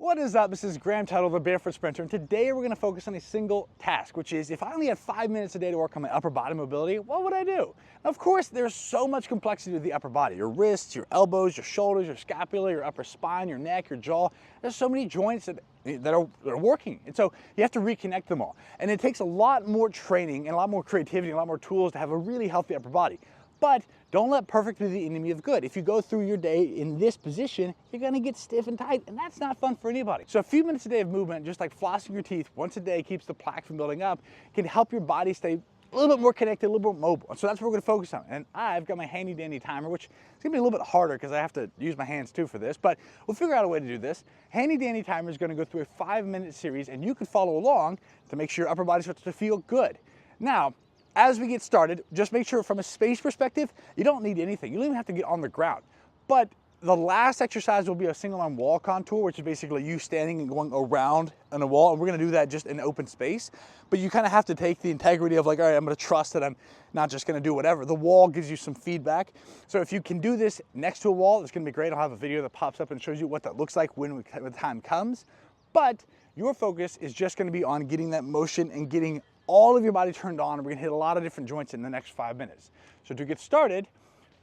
What is up? This is Graham Tuttle, the Barefoot Sprinter, and today we're going to focus on a single task, which is if I only had 5 minutes a day to work on my upper body mobility, what would I do? Of course, there's so much complexity to the upper body. Your wrists, your elbows, your shoulders, your scapula, your upper spine, your neck, your jaw. There's so many joints that are working, and so you have to reconnect them all. And it takes a lot more training and a lot more creativity and a lot more tools to have a really healthy upper body. But don't let perfect be the enemy of good. If you go through your day in this position, you're gonna get stiff and tight, and that's not fun for anybody. So a few minutes a day of movement, just like flossing your teeth once a day, keeps the plaque from building up, can help your body stay a little bit more connected, a little bit mobile. And so that's what we're gonna focus on. And I've got my handy dandy timer, which is gonna be a little bit harder because I have to use my hands too for this, but we'll figure out a way to do this. Handy dandy timer is gonna go through a 5-minute series, and you can follow along to make sure your upper body starts to feel good. Now, as we get started, just make sure from a space perspective, you don't need anything. You don't even have to get on the ground. But the last exercise will be a single arm wall contour, which is basically you standing and going around on a wall. And we're gonna do that just in open space. But you kind of have to take the integrity of like, all right, I'm gonna trust that I'm not just gonna do whatever. The wall gives you some feedback. So if you can do this next to a wall, it's gonna be great. I'll have a video that pops up and shows you what that looks like when the time comes. But your focus is just gonna be on getting that motion and getting all of your body turned on, and we're gonna hit a lot of different joints in the next 5 minutes. So to get started,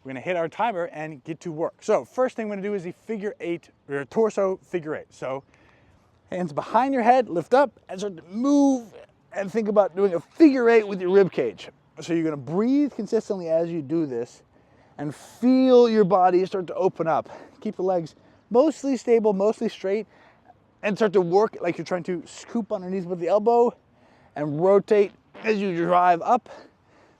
we're gonna hit our timer and get to work. So first thing we're gonna do is a figure 8, or a torso figure 8. So hands behind your head, lift up, and start to move, and think about doing a figure 8 with your rib cage. So you're gonna breathe consistently as you do this, and feel your body start to open up. Keep the legs mostly stable, mostly straight, and start to work like you're trying to scoop underneath with the elbow, and rotate as you drive up.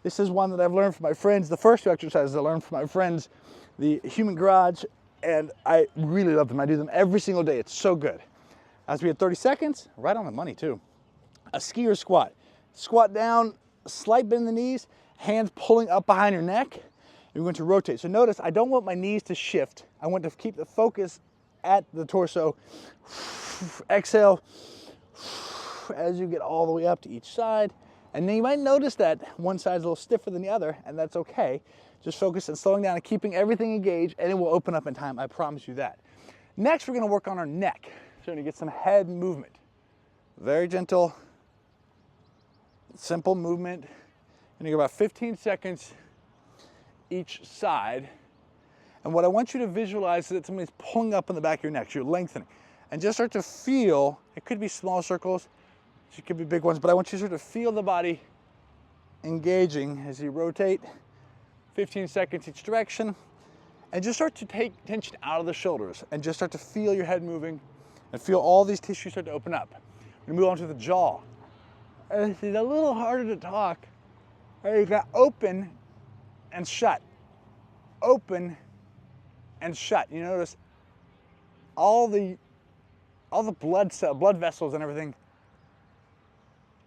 This is one that I've learned from my friends. The first two exercises I learned from my friends, the Human Garage, and I really love them. I do them every single day. It's so good. As we had 30 seconds, right on the money too. A skier squat. Squat down, slight bend in the knees, hands pulling up behind your neck. You're going to rotate. So notice, I don't want my knees to shift. I want to keep the focus at the torso. Exhale. As you get all the way up to each side. And then you might notice that one side's a little stiffer than the other, and that's okay. Just focus on slowing down and keeping everything engaged, and it will open up in time, I promise you that. Next, we're gonna work on our neck. So we're gonna get some head movement. Very gentle, simple movement. And you go about 15 seconds each side. And what I want you to visualize is that somebody's pulling up in the back of your neck, so you're lengthening. And just start to feel, it could be small circles, it could be big ones, but I want you to sort of feel the body engaging as you rotate, 15 seconds each direction, and just start to take tension out of the shoulders and just start to feel your head moving and feel all these tissues start to open up. We're gonna move on to the jaw. And it's a little harder to talk. You got open and shut, open and shut. You notice all the blood vessels and everything,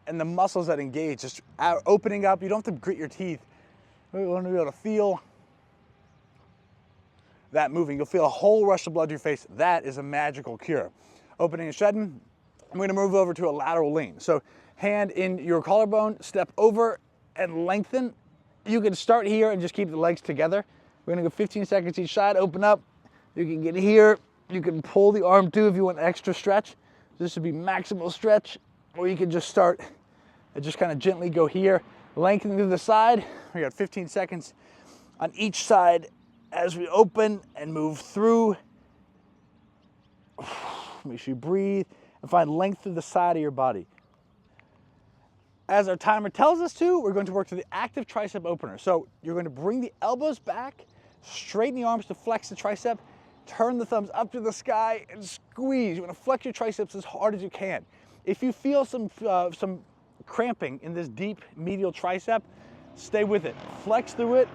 and the muscles that engage, just opening up. You don't have to grit your teeth. You want to be able to feel that moving. You'll feel a whole rush of blood to your face. That is a magical cure. Opening and shutting. I'm going to move over to a lateral lean. So hand in your collarbone, step over and lengthen. You can start here and just keep the legs together. We're going to go 15 seconds each side, open up. You can get here. You can pull the arm too if you want extra stretch. This would be maximal stretch, or you can just start and just kind of gently go here, lengthening to the side. We got 15 seconds on each side as we open and move through. Make sure you breathe and find length through the side of your body. As our timer tells us to, we're going to work to the active tricep opener. So you're going to bring the elbows back, straighten the arms to flex the tricep, turn the thumbs up to the sky and squeeze. You want to flex your triceps as hard as you can. If you feel some cramping in this deep medial tricep, stay with it. Flex through it,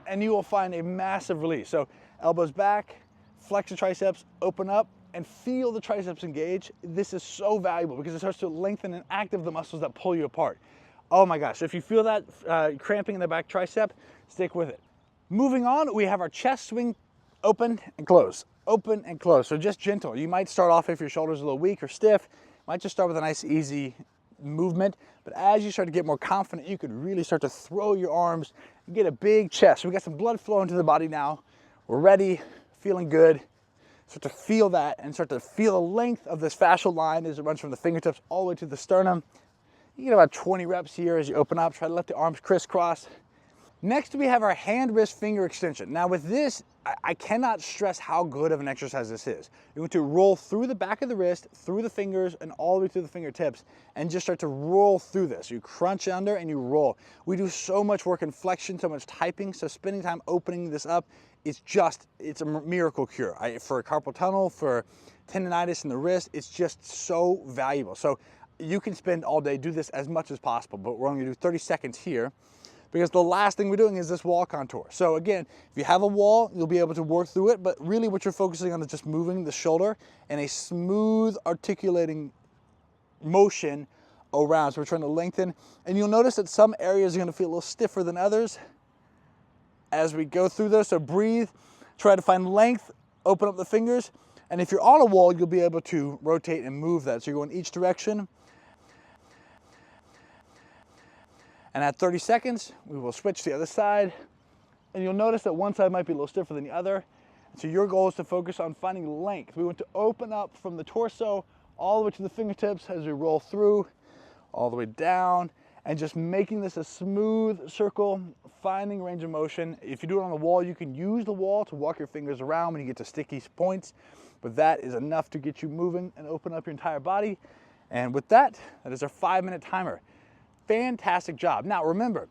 and you will find a massive release. So elbows back, flex the triceps, open up, and feel the triceps engage. This is so valuable because it starts to lengthen and activate the muscles that pull you apart. Oh my gosh, so if you feel that cramping in the back tricep, stick with it. Moving on, we have our chest swing. Open and close, open and close. So just gentle. You might start off if your shoulder's a little weak or stiff. You might just start with a nice easy movement. But as you start to get more confident, you could really start to throw your arms and get a big chest. So we got some blood flowing to the body now. We're ready, feeling good. Start to feel that and start to feel the length of this fascial line as it runs from the fingertips all the way to the sternum. You get about 20 reps here as you open up. Try to let the arms crisscross. Next, we have our hand, wrist, finger extension. Now with this, I cannot stress how good of an exercise this is. You're going to roll through the back of the wrist, through the fingers, and all the way to the fingertips, and just start to roll through this. You crunch under and you roll. We do so much work in flexion, so much typing, so spending time opening this up, it's a miracle cure. For carpal tunnel, for tendonitis in the wrist, it's just so valuable. So you can spend all day, do this as much as possible, but we're only gonna do 30 seconds here, because the last thing we're doing is this wall contour. So again, if you have a wall, you'll be able to work through it, but really what you're focusing on is just moving the shoulder in a smooth articulating motion around. So we're trying to lengthen, and you'll notice that some areas are gonna feel a little stiffer than others as we go through this. So breathe, try to find length, open up the fingers, and if you're on a wall, you'll be able to rotate and move that. So you're going each direction. And at 30 seconds, we will switch to the other side. And you'll notice that one side might be a little stiffer than the other. So your goal is to focus on finding length. We want to open up from the torso all the way to the fingertips as we roll through, all the way down, and just making this a smooth circle, finding range of motion. If you do it on the wall, you can use the wall to walk your fingers around when you get to sticky points, but that is enough to get you moving and open up your entire body. And with that, that is our 5-minute timer. Fantastic job. Now remember,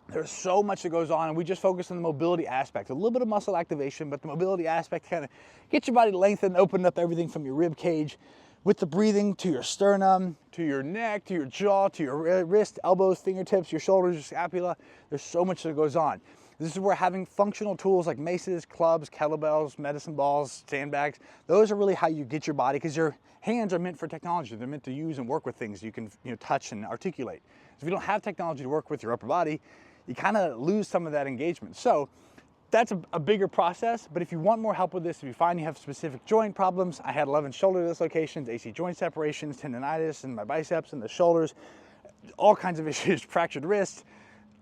there's so much that goes on, and we just focus on the mobility aspect. A little bit of muscle activation, but the mobility aspect kind of get your body lengthened, open up everything from your rib cage with the breathing to your sternum, to your neck, to your jaw, to your wrist, elbows, fingertips, your shoulders, your scapula. There's so much that goes on. This is where having functional tools like maces, clubs, kettlebells, medicine balls, sandbags, those are really how you get your body, because your hands are meant for technology. They're meant to use and work with things you can touch and articulate. So if you don't have technology to work with your upper body, you kind of lose some of that engagement. So that's a bigger process, but if you want more help with this, if you find you have specific joint problems, I had 11 shoulder dislocations, AC joint separations, tendonitis in my biceps and the shoulders, all kinds of issues, fractured wrists,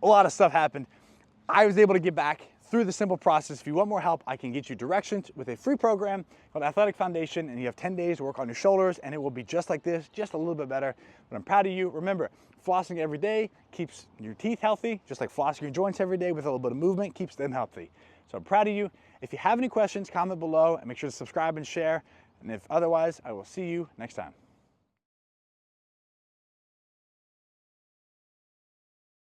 a lot of stuff happened. I was able to get back through the simple process. If you want more help, I can get you directions with a free program called Athletic Foundation, and you have 10 days to work on your shoulders, and it will be just like this, just a little bit better. But I'm proud of you. Remember, flossing every day keeps your teeth healthy, just like flossing your joints every day with a little bit of movement keeps them healthy. So I'm proud of you. If you have any questions, comment below, and make sure to subscribe and share. And if otherwise, I will see you next time.